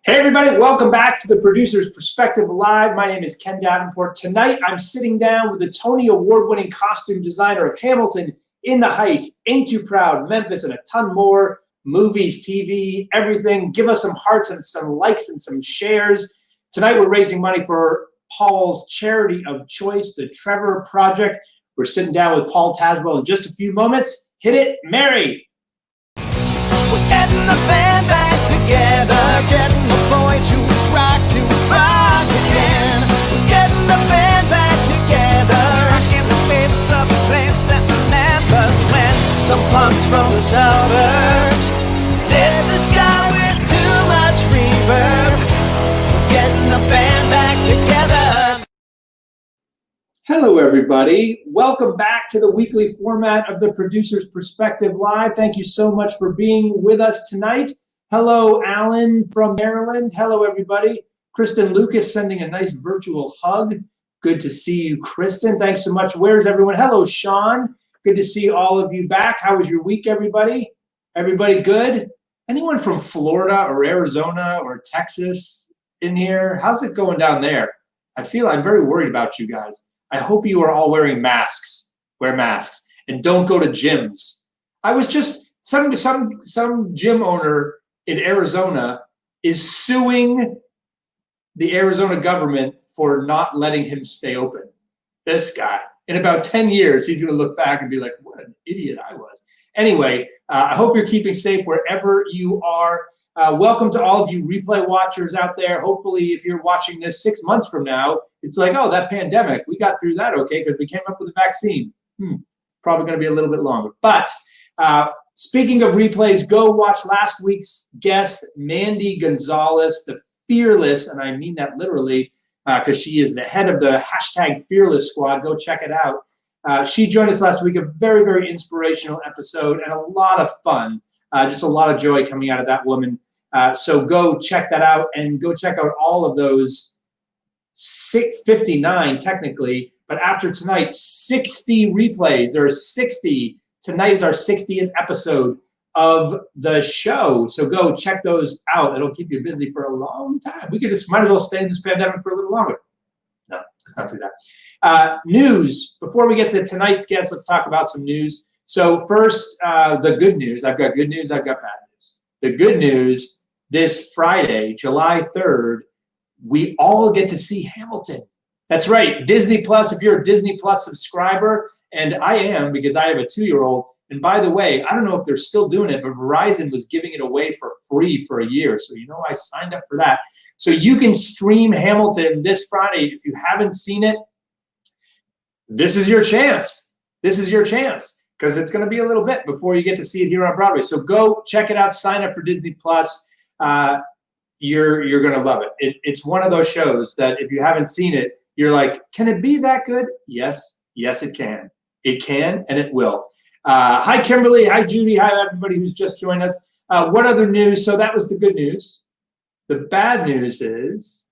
Hey everybody, welcome back to the Producer's Perspective Live. My name is Ken Davenport. Tonight I'm sitting down with the Tony Award-winning costume designer of Hamilton, In the Heights, Ain't Too Proud, Memphis, and a ton more. Movies, TV, everything. Give us some hearts and some likes and some shares. Tonight we're raising money for Paul's charity of choice, the Trevor Project. We're sitting down with Paul Tazewell in just a few moments. Hit it, Mary. We're getting the band back together, getting the boys who rock to rock again. We're getting the band back together, rocking the bits of a place that remembers when some punks from the suburbs lit the sky with too much reverb. We're getting the band back together. Hello, everybody. Welcome back to the weekly format of the Producer's Perspective Live. Thank you so much for being with us tonight. Hello, Alan from Maryland. Hello, everybody. Kristen Lucas sending a nice virtual hug. Good to see you, Kristen. Thanks so much. Where's everyone? Hello, Sean. Good to see all of you back. How was your week, everybody? Everybody good? Anyone from Florida or Arizona or Texas in here? How's it going down there? I'm very worried about you guys. I hope you are all wearing masks. Wear masks and don't go to gyms. I was just some gym owner in Arizona is suing the Arizona government for not letting him stay open. This guy, in about 10 years, he's going to look back and be like, "What an idiot I was." Anyway, I hope you're keeping safe wherever you are. Welcome to all of you replay watchers out there. Hopefully, if you're watching this 6 months from now, it's like, oh, that pandemic, we got through that okay because we came up with a vaccine. Probably going to be a little bit longer. But speaking of replays, go watch last week's guest, Mandy Gonzalez, the Fearless, and I mean that literally because she is the head of the #Fearless Squad. Go check it out. She joined us last week, a very, very inspirational episode and a lot of fun. Just a lot of joy coming out of that woman. So go check that out and go check out all of those 59 technically, but after tonight, 60 replays. There are 60. Tonight is our 60th episode of the show. So go check those out. It'll keep you busy for a long time. We might as well stay in this pandemic for a little longer. No, let's not do that. News. Before we get to tonight's guest, let's talk about some news. So first, the good news. I've got good news. I've got bad news. The good news, this Friday, July 3rd, we all get to see Hamilton. That's right, Disney Plus. If you're a Disney Plus subscriber, and I am because I have a 2-year-old, and by the way, I don't know if they're still doing it, but Verizon was giving it away for free for a year. So I signed up for that. So you can stream Hamilton this Friday. If you haven't seen it, this is your chance. This is your chance. Because it's going to be a little bit before you get to see it here on Broadway. So go check it out. Sign up for Disney Plus. You're going to love it. It's one of those shows that if you haven't seen it, you're like, can it be that good? Yes, it can. It can, and it will. Hi, Kimberly. Hi, Judy. Hi, everybody who's just joined us. What other news? So that was the good news. The bad news is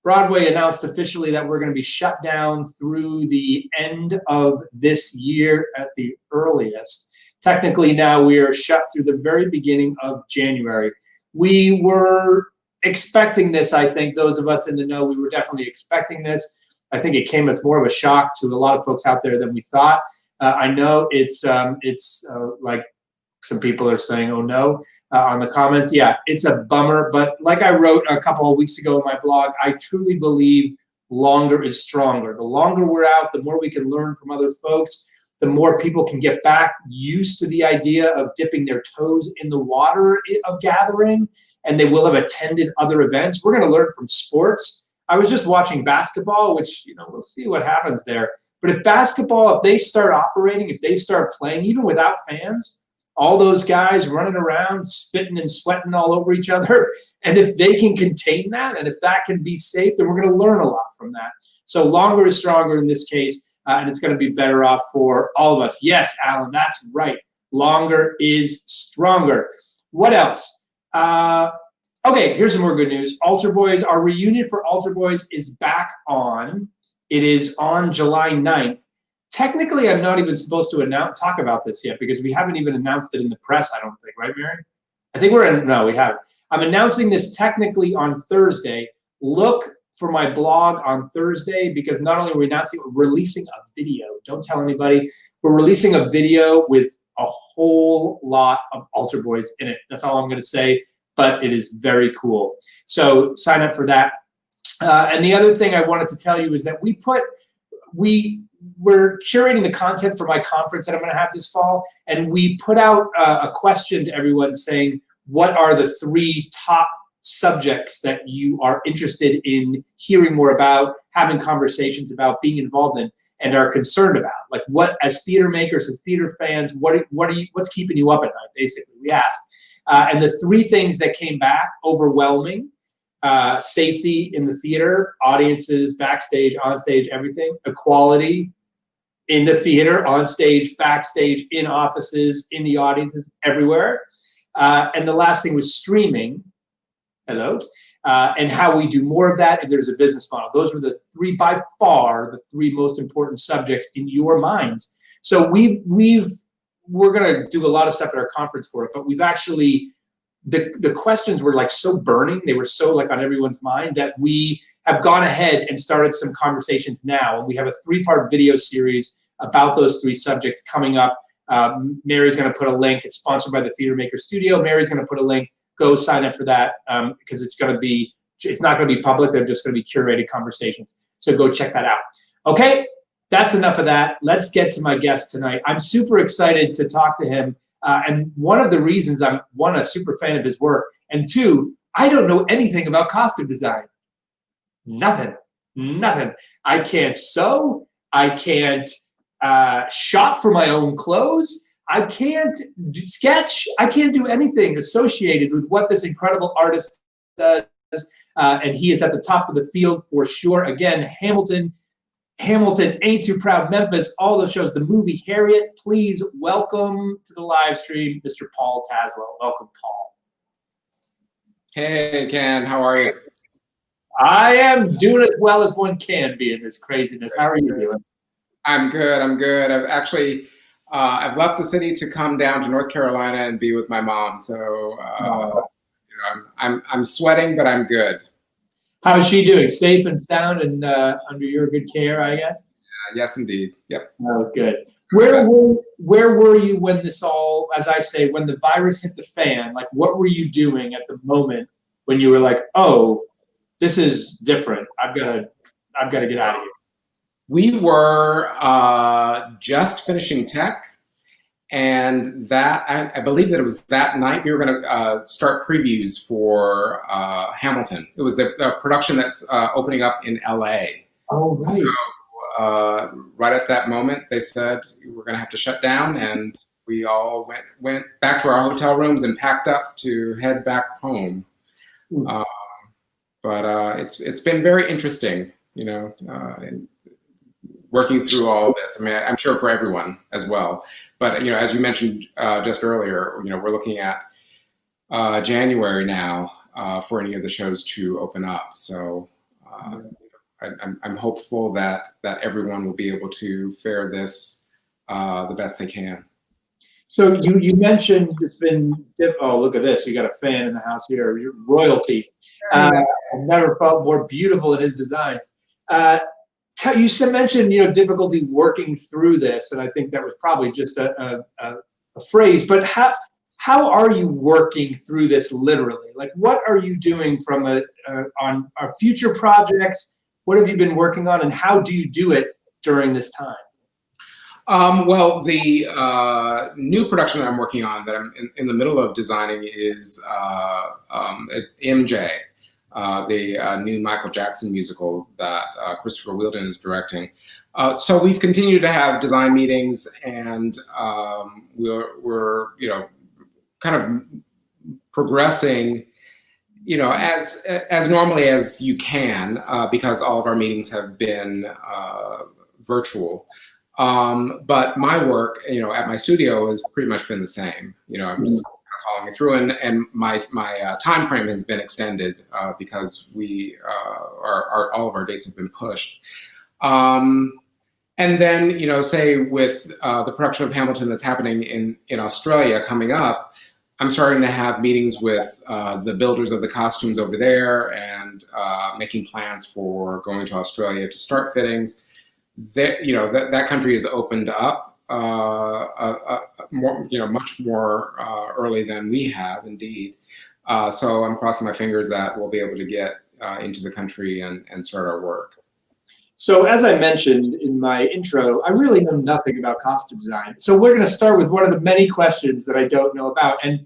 Broadway announced officially that we're going to be shut down through the end of this year at the earliest. Technically, now we are shut through the very beginning of January. We were expecting this, I think. Those of us in the know, we were definitely expecting this. I think it came as more of a shock to a lot of folks out there than we thought. I know it's like some people are saying, oh no, on the comments. Yeah, it's a bummer. But like I wrote a couple of weeks ago in my blog, I truly believe longer is stronger. The longer we're out, the more we can learn from other folks, the more people can get back used to the idea of dipping their toes in the water of gathering, and they will have attended other events. We're going to learn from sports. I was just watching basketball, which, we'll see what happens there. But if basketball, if they start operating, if they start playing, even without fans, all those guys running around, spitting and sweating all over each other. And if they can contain that, and if that can be safe, then we're going to learn a lot from that. So longer is stronger in this case, and it's going to be better off for all of us. Yes, Alan, that's right. Longer is stronger. What else? Okay, here's some more good news. Altar Boys, our reunion for Altar Boys is back on. It is on July 9th. Technically, I'm not even supposed to talk about this yet because we haven't even announced it in the press, I don't think. Right, Mary? I think no, we haven't. I'm announcing this technically on Thursday. Look for my blog on Thursday, because not only are we announcing, we're releasing a video. Don't tell anybody. We're releasing a video with a whole lot of altar boys in it. That's all I'm going to say, but it is very cool. So sign up for that. And the other thing I wanted to tell you is that we're curating the content for my conference that I'm going to have this fall, and we put out a question to everyone saying, what are the 3 top subjects that you are interested in hearing more about, having conversations about, being involved in, and are concerned about? Like, what, as theater makers, as theater fans, what's keeping you up at night, basically, we asked. And the 3 things that came back: overwhelming, safety in the theater, audiences, backstage, on stage, everything; equality in the theater, on stage, backstage, in offices, in the audiences, everywhere. And the last thing was streaming. Hello. And how we do more of that if there's a business model. Those were the 3, by far, the 3 most important subjects in your minds. So we're going to do a lot of stuff at our conference for it, but we've actually, the questions were like so burning, they were so like on everyone's mind, that we have gone ahead and started some conversations now. And we have a 3-part video series about those 3 subjects coming up. Mary's going to put a link. It's sponsored by the Theater Maker Studio. Mary's going to put a link. Go sign up for that, because it's not going to be public. They're just going to be curated conversations. So go check that out. Okay, that's enough of that. Let's get to my guest tonight. I'm super excited to talk to him. And one of the reasons I'm, 1, a super fan of his work, and 2, I don't know anything about costume design. Nothing. I can't sew. I can't shop for my own clothes. I can't sketch. I can't do anything associated with what this incredible artist does. And he is at the top of the field for sure. Again, Hamilton, Ain't Too Proud, Memphis, all those shows, the movie Harriet. Please welcome to the live stream, Mr. Paul Tazewell. Welcome, Paul. Hey, Ken, how are you? I am doing as well as one can be in this craziness. How are you doing? I'm good. I've actually, I've left the city to come down to North Carolina and be with my mom. So, you know, I'm sweating, but I'm good. How's she doing? Safe and sound and under your good care, I guess? Yes, indeed. Yep. Oh, good. Where were you when this all, as I say, when the virus hit the fan? Like, what were you doing at the moment when you were like, oh, this is different. I've got to get out of here. We were just finishing tech, and that I believe that it was that night we were going to start previews for Hamilton. It was the production that's opening up in LA. Oh, right. So right at that moment, they said we're going to have to shut down, and we all went back to our hotel rooms and packed up to head back home. But it's been very interesting, you know, and working through all of this. I mean, I'm sure for everyone as well. But, you know, as you mentioned just earlier, you know, we're looking at January now for any of the shows to open up. So I'm hopeful that everyone will be able to fare this the best they can. So you mentioned it's been, oh, look at this. You got a fan in the house here. You're royalty. I've never felt more beautiful in his designs. You mentioned, you know, difficulty working through this, and I think that was probably just a phrase. But how are you working through this literally? Like, what are you doing from on our future projects? What have you been working on, and how do you do it during this time? Well, the new production that I'm working on, that I'm in the middle of designing, is MJ. The new Michael Jackson musical that Christopher Wheeldon is directing. So we've continued to have design meetings, and we're you know, kind of progressing, you know, as normally as you can, because all of our meetings have been virtual. But my work, you know, at my studio has pretty much been the same. You know, I'm just following it through, and my time frame has been extended because we all of our dates have been pushed. And then, you know, say with the production of Hamilton that's happening in Australia coming up, I'm starting to have meetings with the builders of the costumes over there, and making plans for going to Australia to start fittings. That country has opened up more, much more early than we have, indeed. So I'm crossing my fingers that we'll be able to get into the country and start our work. So as I mentioned in my intro, I really know nothing about costume design. So we're going to start with one of the many questions that I don't know about. And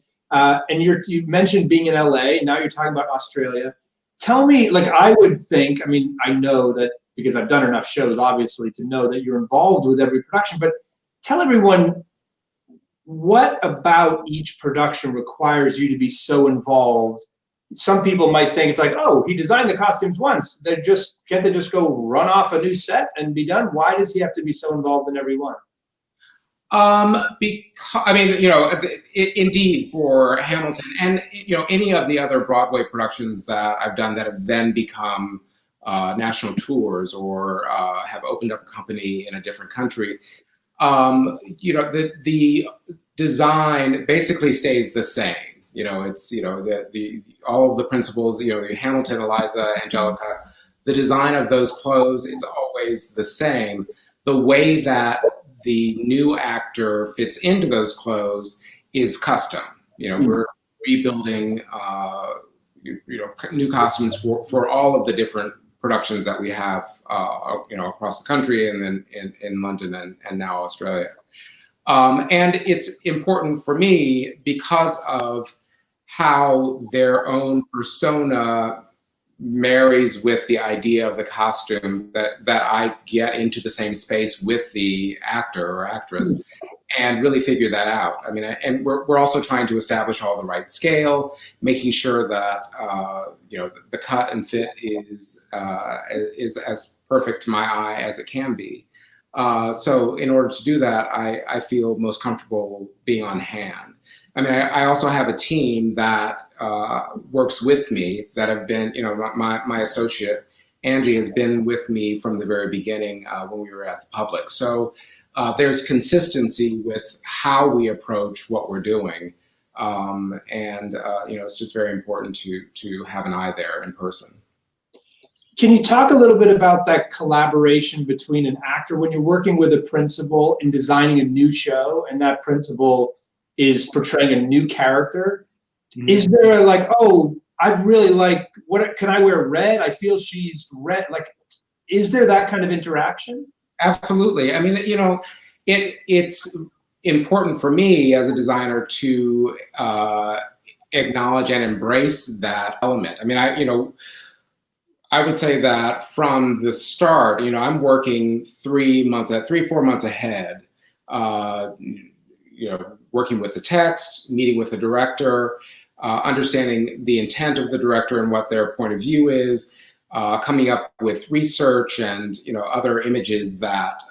you mentioned being in LA. Now you're talking about Australia. Tell me, like, I would think, I mean, I know that because I've done enough shows, obviously, to know that you're involved with every production, but tell everyone, what about each production requires you to be so involved? Some people might think it's like, oh, he designed the costumes once. Can't they just go run off a new set and be done? Why does he have to be so involved in every one? Because I mean, indeed, for Hamilton and any of the other Broadway productions that I've done that have then become national tours or have opened up a company in a different country, the design basically stays the same. It's the all of the principles. Hamilton, Eliza, Angelica, the design of those clothes, it's always the same. The way that the new actor fits into those clothes is custom. We're rebuilding new costumes for all of the different productions that we have across the country, and then in London and now Australia. And it's important for me because of how their own persona marries with the idea of the costume, that I get into the same space with the actor or actress and really figure that out. I mean, and we're also trying to establish all the right scale, making sure that the cut and fit is as perfect to my eye as it can be. So in order to do that, I feel most comfortable being on hand. I mean, I also have a team that works with me that have been, my associate, Angie, has been with me from the very beginning when we were at the Public. So there's consistency with how we approach what we're doing. It's just very important to have an eye there in person. Can you talk a little bit about that collaboration between an actor when you're working with a principal in designing a new show, and that principal is portraying a new character? Mm-hmm. Is there like, oh, I'd really like, what can I wear red? I feel she's red. Like, is there that kind of interaction? Absolutely. I mean, it's important for me as a designer to acknowledge and embrace that element. I mean, I would say that from the start, I'm working 4 months ahead, working with the text, meeting with the director, understanding the intent of the director and what their point of view is, coming up with research and other images that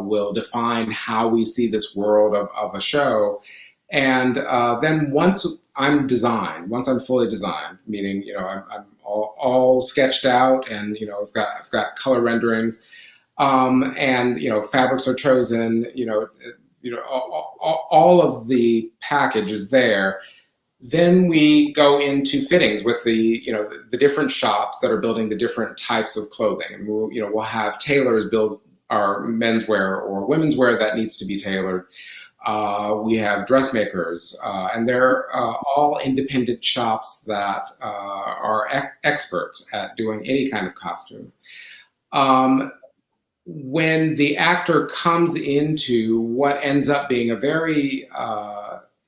will define how we see this world of a show. And then once I'm fully designed, meaning I'm all sketched out, and I've got color renderings, and fabrics are chosen, all of the package is there. Then we go into fittings with the different shops that are building the different types of clothing, and we'll have tailors build our menswear or women's wear that needs to be tailored. We have dressmakers, and they're all independent shops that are experts at doing any kind of costume. When the actor comes into what ends up being a very,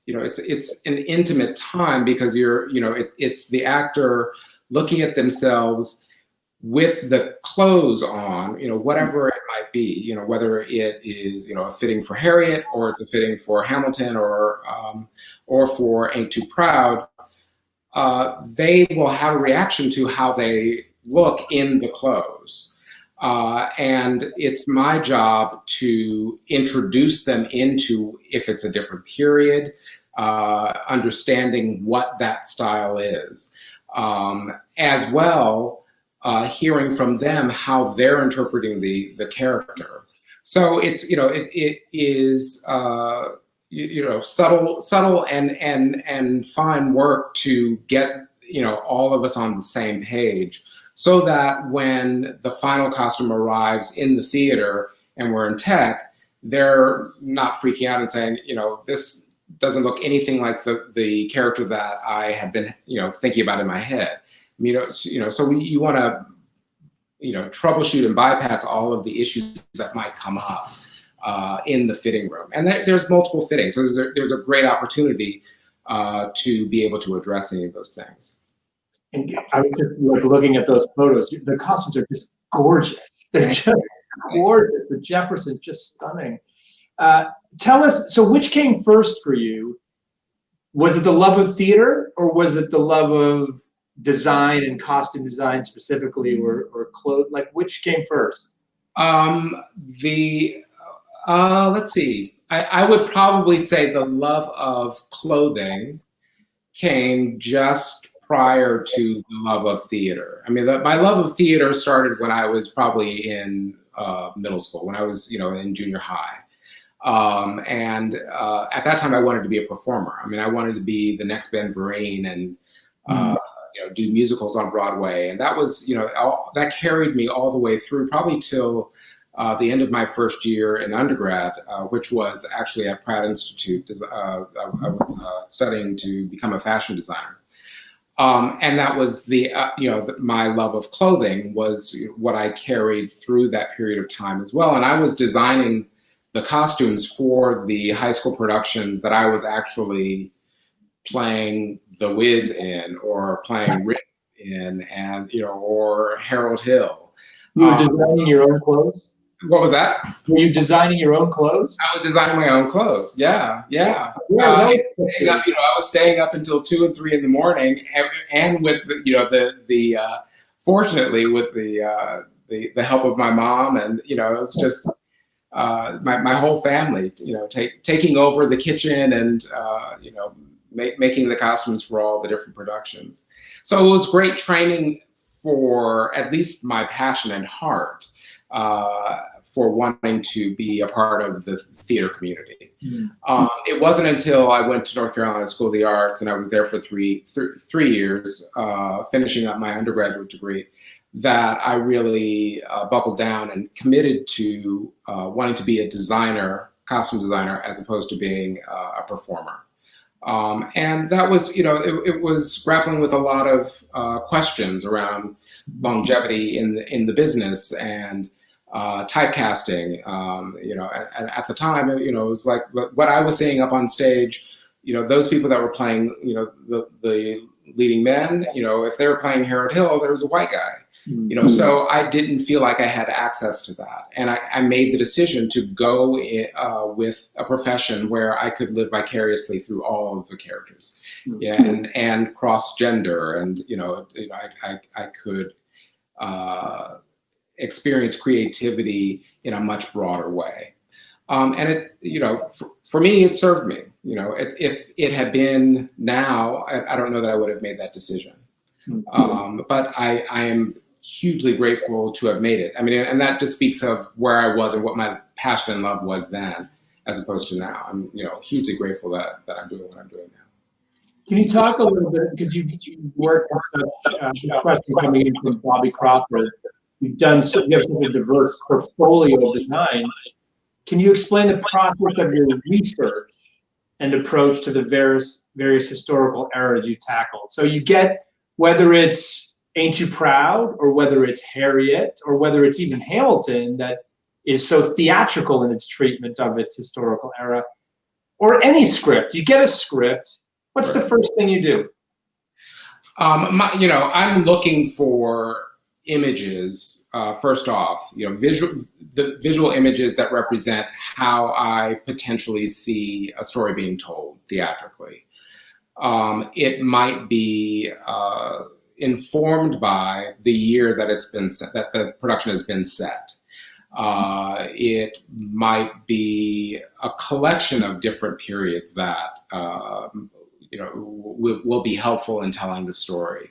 it's an intimate time, because it's the actor looking at themselves with the clothes on, whatever it might be, whether it is, a fitting for Harriet, or it's a fitting for Hamilton, or for Ain't Too Proud, they will have a reaction to how they look in the clothes. And it's my job to introduce them into, if it's a different period, understanding what that style is, as well. Hearing from them how they're interpreting the character. So it's it is subtle and fine work to get all of us on the same page, so that when the final costume arrives in the theater and we're in tech, they're not freaking out and saying, this doesn't look anything like the character that I had been thinking about in my head. So you want to troubleshoot and bypass all of the issues that might come up in the fitting room. And there's multiple fittings, so there's a great opportunity to be able to address any of those things. And I was just looking at those photos. The costumes are just gorgeous. They're just gorgeous. The Jefferson's just stunning. Tell us, so which came first for you? Was it the love of theater, or was it the love of design and costume design specifically, or clothes? Like, which came first? Let's see. I would probably say the love of clothing came just prior to the love of theater. I mean, my love of theater started when I was probably in middle school, when I was, in junior high. And at that time, I wanted to be a performer. I mean, I wanted to be the next Ben Vereen and, do musicals on Broadway. And that was, that carried me all the way through, probably till the end of my first year in undergrad, which was actually at Pratt Institute. I was studying to become a fashion designer. And that was my love of clothing was what I carried through that period of time as well. And I was designing the costumes for the high school productions that I was actually playing The Wiz in, or playing Rick in, and or Harold Hill. You were designing your own clothes? What was that? Were you designing your own clothes? I was designing my own clothes. Yeah. I was staying up until 2 and 3 in the morning, and with fortunately with the help of my mom, and it was just my whole family, taking over the kitchen and making the costumes for all the different productions. So it was great training for at least my passion and heart for wanting to be a part of the theater community. Mm-hmm. It wasn't until I went to North Carolina School of the Arts, and I was there for three years, finishing up my undergraduate degree, that I really buckled down and committed to wanting to be a designer, costume designer, as opposed to being a performer. And that was, it was grappling with a lot of questions around longevity in the business, and typecasting. At the time, it was like what I was seeing up on stage. Those people that were playing, the leading men. If they were playing Harold Hill, there was a white guy. Mm-hmm. So I didn't feel like I had access to that, and I made the decision to go with a profession where I could live vicariously through all of the characters, and cross gender, and I could experience creativity in a much broader way, and it for me it served me. If it had been now, I don't know that I would have made that decision, but I am hugely grateful to have made it. I mean, and that just speaks of where I was and what my passion and love was then, as opposed to now. I'm, hugely grateful that I'm doing what I'm doing now. Can you talk a little bit, because you've worked on such question coming in from Bobby Crawford. You have such a diverse portfolio of designs. Can you explain the process of your research and approach to the various historical eras you tackled? So you get, whether it's Ain't You Proud, or whether it's Harriet, or whether it's even Hamilton, that is so theatrical in its treatment of its historical era, or any script. You get a script. What's the first thing you do? I'm looking for images. First off, the visual images that represent how I potentially see a story being told theatrically. It might be informed by the year that it's been set, that the production has been set. It might be a collection of different periods that will be helpful in telling the story.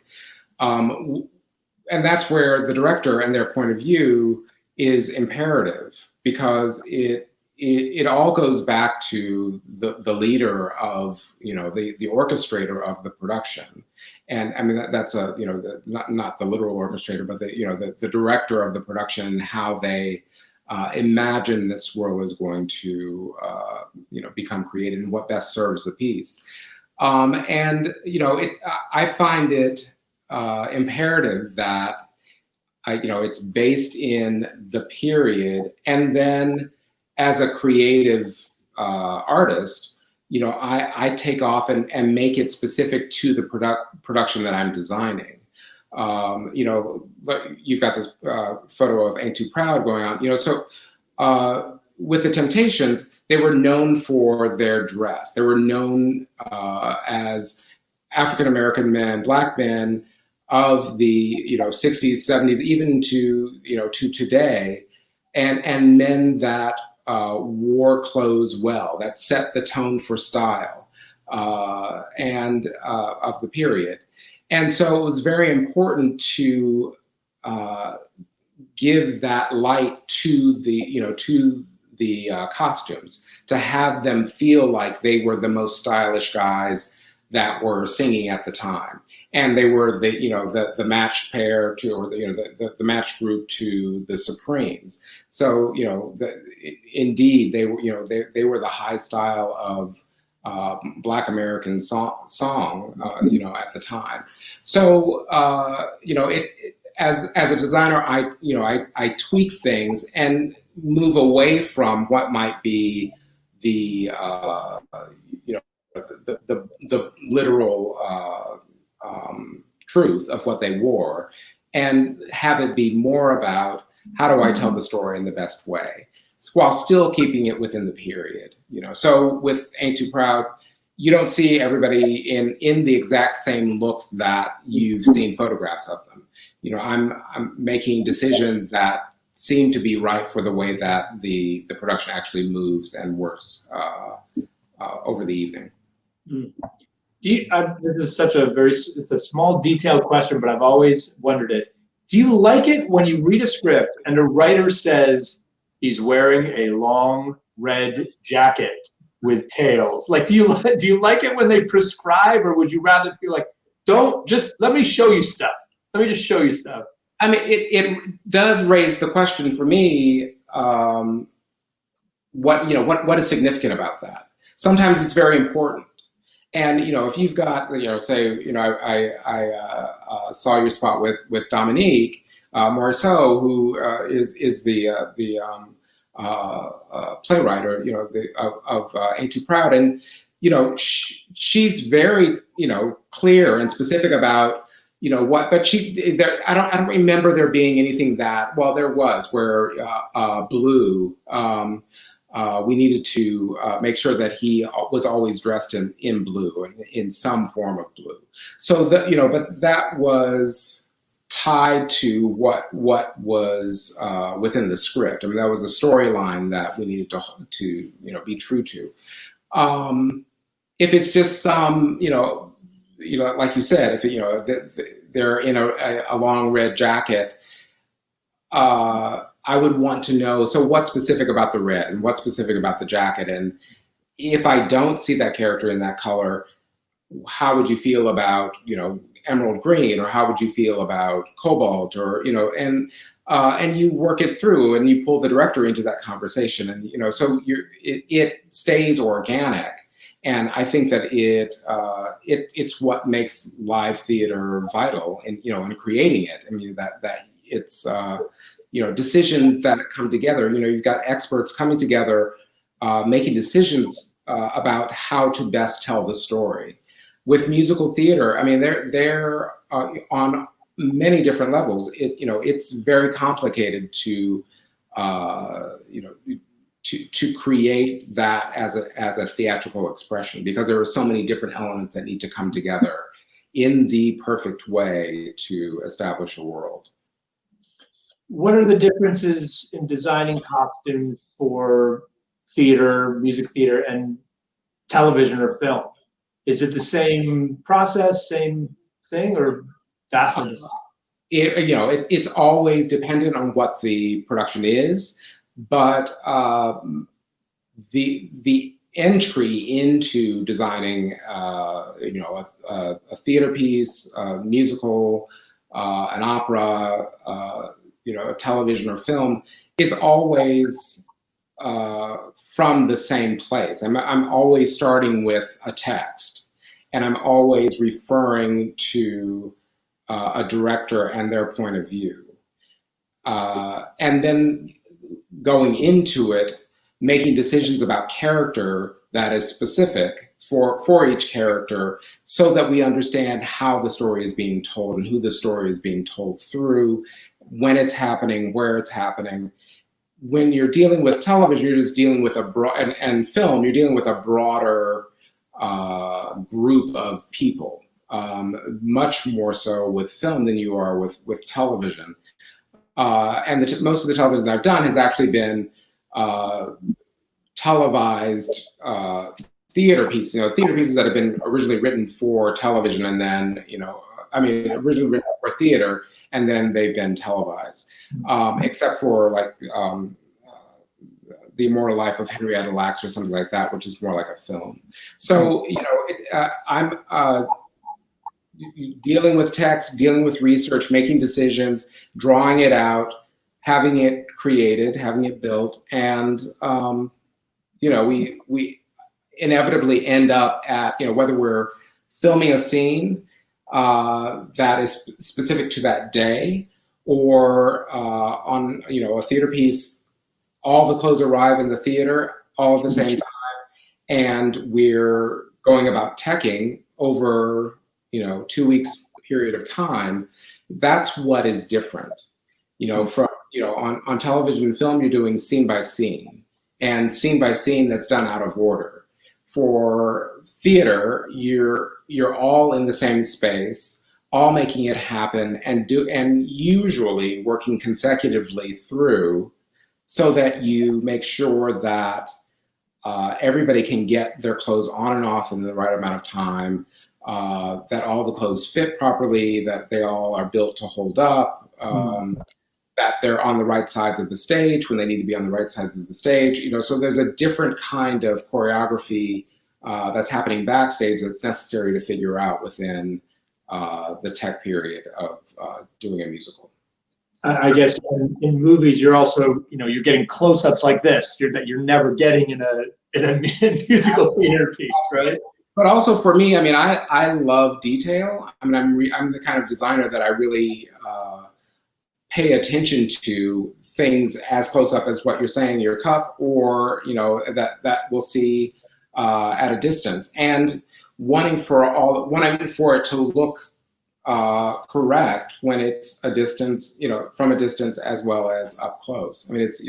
And that's where the director and their point of view is imperative, because it it all goes back to the leader of, the orchestrator of the production. And I mean, that's a, not the literal orchestrator, but the director of the production, and how they imagine this world is going to, become created, and what best serves the piece. I find it imperative that it's based in the period, and then as a creative artist, I take off and make it specific to the production that I'm designing. You've got this photo of Ain't Too Proud going on, so with the Temptations, they were known for their dress. They were known as African-American men, Black men of the 60s, 70s, even to today, and men that wore clothes well, that set the tone for style and of the period. And so it was very important to give that light to the costumes, to have them feel like they were the most stylish guys that were singing at the time, and they were the matched pair to, or the matched group to the Supremes. So indeed they were they were the high style of Black American song at the time. So as a designer, I tweak things and move away from what might be the literal truth of what they wore, and have it be more about how do I tell the story in the best way, while still keeping it within the period. So with Ain't Too Proud, you don't see everybody in the exact same looks that you've seen photographs of them. I'm making decisions that seem to be right for the way that the production actually moves and works over the evening. This is such it's a small detailed question, but I've always wondered it. Do you like it when you read a script and the writer says he's wearing a long red jacket with tails? Like, do you like it when they prescribe, or would you rather feel like, let me show you stuff. Let me just show you stuff. I mean, it does raise the question for me, what is significant about that? Sometimes it's very important. And, if you've got, say, I saw your spot with Dominique Morisseau, who is the playwright, of Ain't Too Proud. And, she's very, clear and specific about, what, but I don't remember there being anything that, well, there was, where Blue, we needed to make sure that he was always dressed in blue, and in some form of blue. So but that was tied to what was within the script. I mean, that was a storyline that we needed to be true to. If it's just some, like you said, if they're in a long red jacket, I would want to know, so what's specific about the red, and what's specific about the jacket? And if I don't see that character in that color, how would you feel about, emerald green, or how would you feel about cobalt, or, and you work it through, and you pull the director into that conversation. And, so it stays organic. And I think that it's what makes live theater vital in creating it. I mean, that it's, decisions that come together. You've got experts coming together, making decisions about how to best tell the story. With musical theater, I mean, they're on many different levels. It's very complicated to create that as a theatrical expression, because there are so many different elements that need to come together in the perfect way to establish a world. What are the differences in designing costumes for theater, music theater, and television or film? Is it the same process, same thing, or vastly different? It's always dependent on what the production is, but the entry into designing, a theater piece, a musical, an opera, a television or film is always from the same place. I'm always starting with a text, and I'm always referring to a director and their point of view. And then going into it, making decisions about character that is specific for each character so that we understand how the story is being told and who the story is being told through, when it's happening, where it's happening. When you're dealing with television, you're just dealing with and film, you're dealing with a broader group of people, much more so with film than you are with television. And most of the television I've done has actually been televised theater pieces, theater pieces that have been originally written for television and then, originally written for theater and then they've been televised, except for like The Immortal Life of Henrietta Lacks or something like that, which is more like a film. So, I'm dealing with text, dealing with research, making decisions, drawing it out, having it created, having it built, and we inevitably end up at whether we're filming a scene that is specific to that day, or on a theater piece, all the clothes arrive in the theater all at the same time, and we're going about teching over 2 weeks period of time. That's what is different. From on television and film, you're doing scene by scene, and scene by scene that's done out of order. For theater, you're all in the same space, all making it happen, and usually working consecutively through, so that you make sure that everybody can get their clothes on and off in the right amount of time, that all the clothes fit properly, that they all are built to hold up, that they're on the right sides of the stage when they need to be on the right sides of the stage. So there's a different kind of choreography that's happening backstage that's necessary to figure out within the tech period of doing a musical. I guess in movies, you're also, you're getting close-ups like this that you're never getting in a musical theater piece, right? But also for me, I love detail. I'm the kind of designer that I really pay attention to things as close up as what you're saying, your cuff, or that we'll see at a distance, and wanting for it to look correct when it's a distance, from a distance as well as up close. It's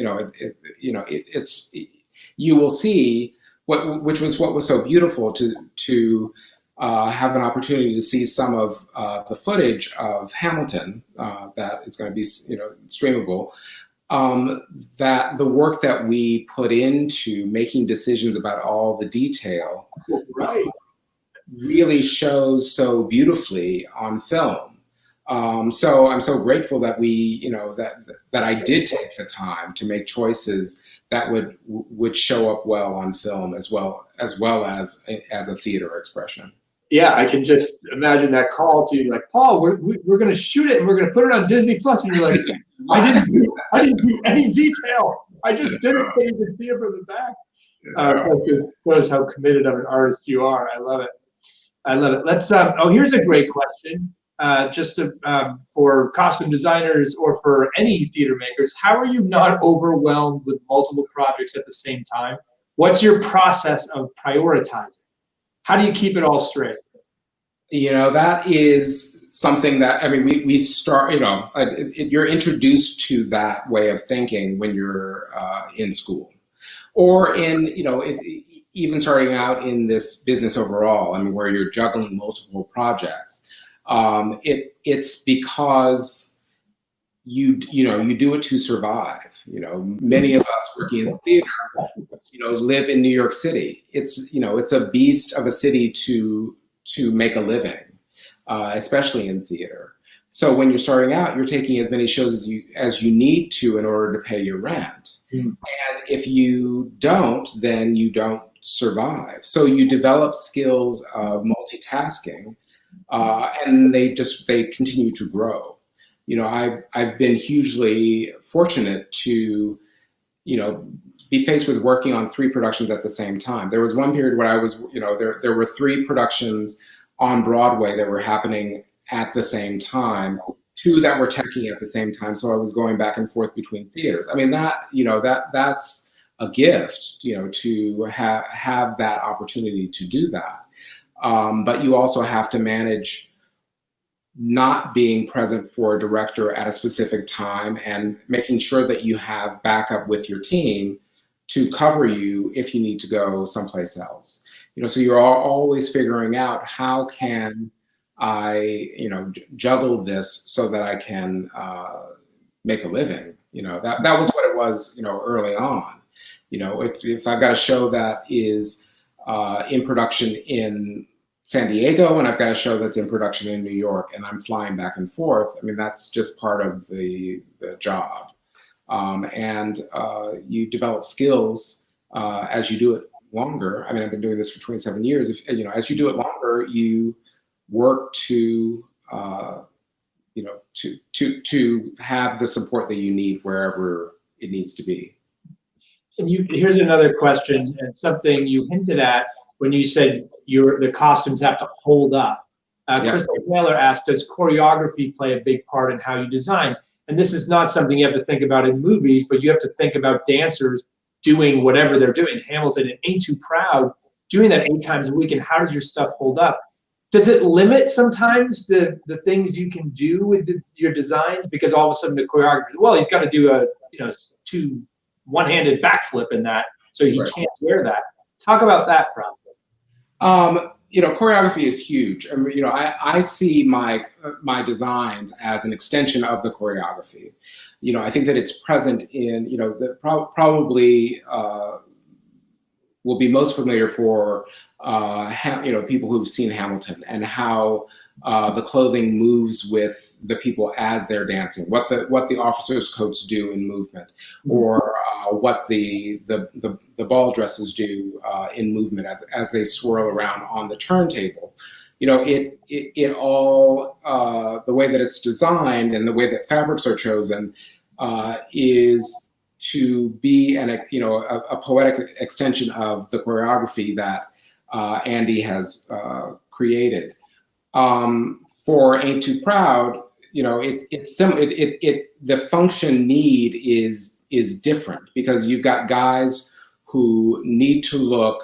you will see which was what was so beautiful to have an opportunity to see some of the footage of Hamilton that is going to be streamable. That the work that we put into making decisions about all the detail, right, really shows so beautifully on film. So I'm so grateful that we, that I did take the time to make choices that would show up well on film as well as a theater expression. Yeah, I can just imagine that call to you, like, Paul, we're going to shoot it and we're going to put it on Disney Plus, and you're like, I didn't do any detail. I just did it so you could see it from the back. It shows how committed of an artist you are. I love it. Let's. Here's a great question. For costume designers or for any theater makers, how are you not overwhelmed with multiple projects at the same time? What's your process of prioritizing? How do you keep it all straight? That is something that, we start, you're introduced to that way of thinking when you're in school, or even starting out in this business overall, where you're juggling multiple projects. It's because you do it to survive. Many of us working in theater, live in New York City. It's a beast of a city to make a living, especially in theater. So when you're starting out, you're taking as many shows as you need to in order to pay your rent. And if you don't, then you don't survive. So you develop skills of multitasking, and they continue to grow. I've been hugely fortunate to, be faced with working on 3 productions at the same time. There was one period where I was, there were 3 productions on Broadway that were happening at the same time, 2 that were teching at the same time. So I was going back and forth between theaters. I mean, that's a gift, to have that opportunity to do that. But you also have to manage not being present for a director at a specific time and making sure that you have backup with your team to cover you if you need to go someplace else. So you're always figuring out, how can I, juggle this so that I can make a living. That was what it was, early on. If I've got a show that is in production in San Diego and I've got a show that's in production in New York and I'm flying back and forth, I mean, that's just part of the job. And you develop skills as you do it longer. I mean, I've been doing this for 27 years. As you do it longer, you work to have the support that you need wherever it needs to be. And here's another question, and something you hinted at when you said the costumes have to hold up. Crystal Taylor asked, does choreography play a big part in how you design? And this is not something you have to think about in movies, but you have to think about dancers doing whatever they're doing. Hamilton and Ain't Too Proud, doing that 8 times a week, and how does your stuff hold up? Does it limit sometimes the things you can do with your designs? Because all of a sudden the choreographer, well, he's got to do a 2 one-handed backflip in that, so he can't wear that. Talk about that process. Choreography is huge. I mean, I see my designs as an extension of the choreography. I think that it's present in, probably will be most familiar for people who've seen Hamilton, and how the clothing moves with the people as they're dancing, what the officers' coats do in movement, or what the ball dresses do in movement as they swirl around on the turntable. It all, the way that it's designed and the way that fabrics are chosen is to be a poetic extension of the choreography that Andy has created. For Ain't Too Proud, the function need is different, because you've got guys who need to look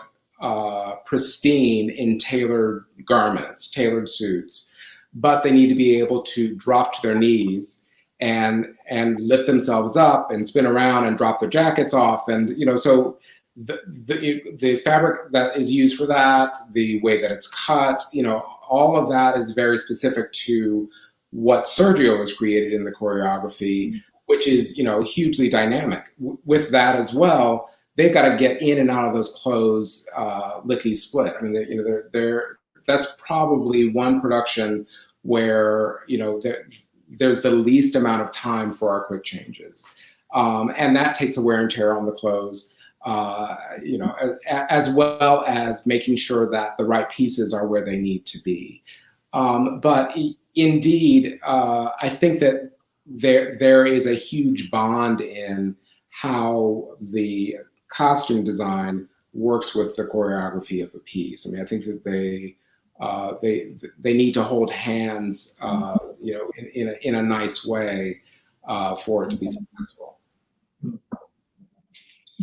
pristine in tailored garments, tailored suits, but they need to be able to drop to their knees and lift themselves up and spin around and drop their jackets off. And, so the fabric that is used for that, the way that it's cut, all of that is very specific to what Sergio has created in the choreography, which is, hugely dynamic. With that as well, they've got to get in and out of those clothes lickety split. I mean, that's probably one production where, there's the least amount of time for our quick changes. And that takes a wear and tear on the clothes, as well as making sure that the right pieces are where they need to be. But indeed, I think that there is a huge bond in how the costume design works with the choreography of the piece. I mean, I think that they need to hold hands, in a nice way for it to be successful.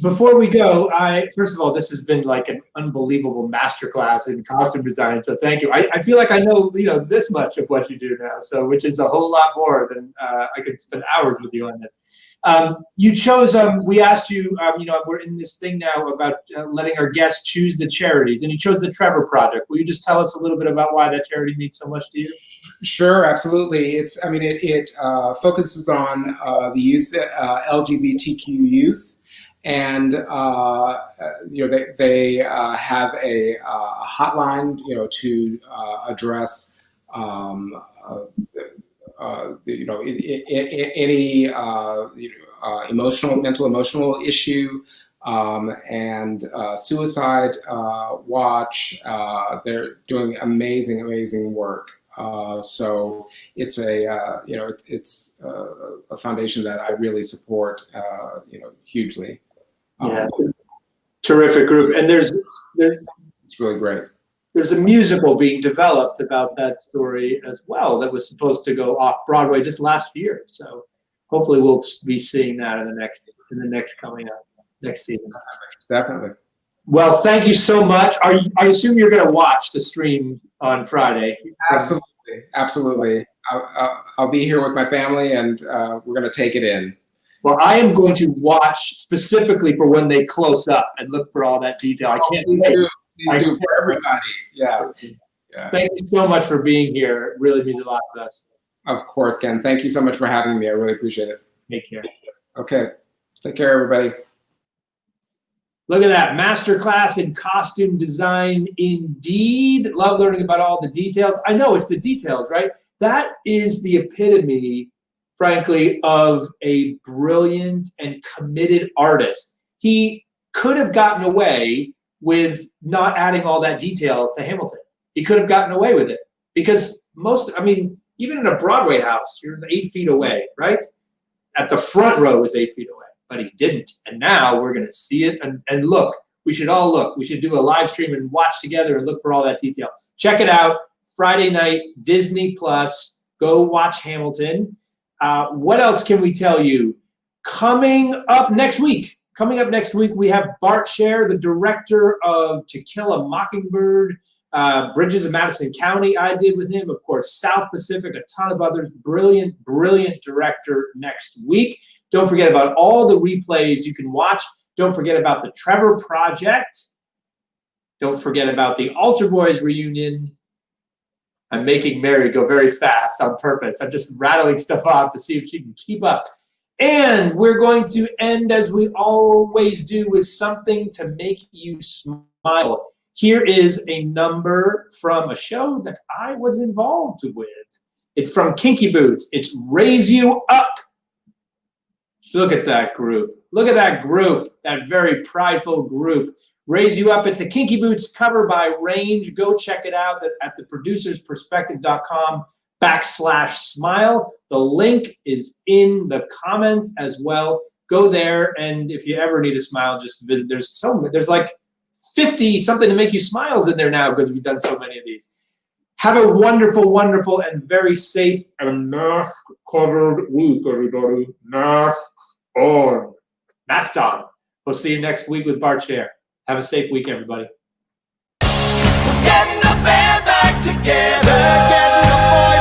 Before we go, first of all, this has been like an unbelievable masterclass in costume design. So thank you. I feel like I know this much of what you do now, so which is a whole lot more than I could spend hours with you on this. You chose. We asked you. We're in this thing now about letting our guests choose the charities, and you chose the Trevor Project. Will you just tell us a little bit about why that charity means so much to you? Sure, absolutely. It focuses on the youth, LGBTQ youth. And they have a hotline, to address any mental emotional issue, and suicide watch. They're doing amazing work. So it's it's a foundation that I really support, hugely. Yeah, terrific group. And there's it's really great. There's a musical being developed about that story as well that was supposed to go off Broadway just last year. So hopefully we'll be seeing that in the next coming up next season. Definitely. Well, thank you so much. I assume you're going to watch the stream on Friday. Absolutely. I'll be here with my family, and we're going to take it in. Well, I am going to watch specifically for when they close up and look for all that detail. I can't wait. Please do for everybody. Yeah. Thank you so much for being here. It really means a lot to us. Of course, Ken. Thank you so much for having me. I really appreciate it. Take care. Okay. Take care, everybody. Look at that. Masterclass in costume design indeed. Love learning about all the details. I know it's the details, right? That is the epitome, frankly, of a brilliant and committed artist. He could have gotten away with not adding all that detail to Hamilton. He could have gotten away with it because even in a Broadway house, you're 8 feet away, right? At the front row is 8 feet away, but he didn't. And now we're going to see it and look. We should all look. We should do a live stream and watch together and look for all that detail. Check it out. Friday night, Disney Plus. Go watch Hamilton. What else can we tell you? Coming up next week, we have Bart Scher, the director of To Kill a Mockingbird, Bridges of Madison County I did with him, of course, South Pacific, a ton of others. Brilliant director next week. Don't forget about all the replays you can watch. Don't forget about the Trevor Project. Don't forget about the Altar Boys reunion. I'm making Mary go very fast on purpose. I'm just rattling stuff off to see if she can keep up. And we're going to end, as we always do, with something to make you smile. Here is a number from a show that I was involved with. It's from Kinky Boots. It's Raise You Up. Look at that group. Look at that group, that very prideful group. Raise You Up. It's a Kinky Boots cover by Range. Go check it out at theproducersperspective.com/smile. The link is in the comments as well. Go there, and if you ever need a smile, just visit. There's like 50 something to make you smiles in there now because we've done so many of these. Have a wonderful, and very safe and mask-covered week, everybody. Masks on. Mask on. We'll see you next week with Bart Scher. Have a safe week, everybody. Getting the band back together, getting the boys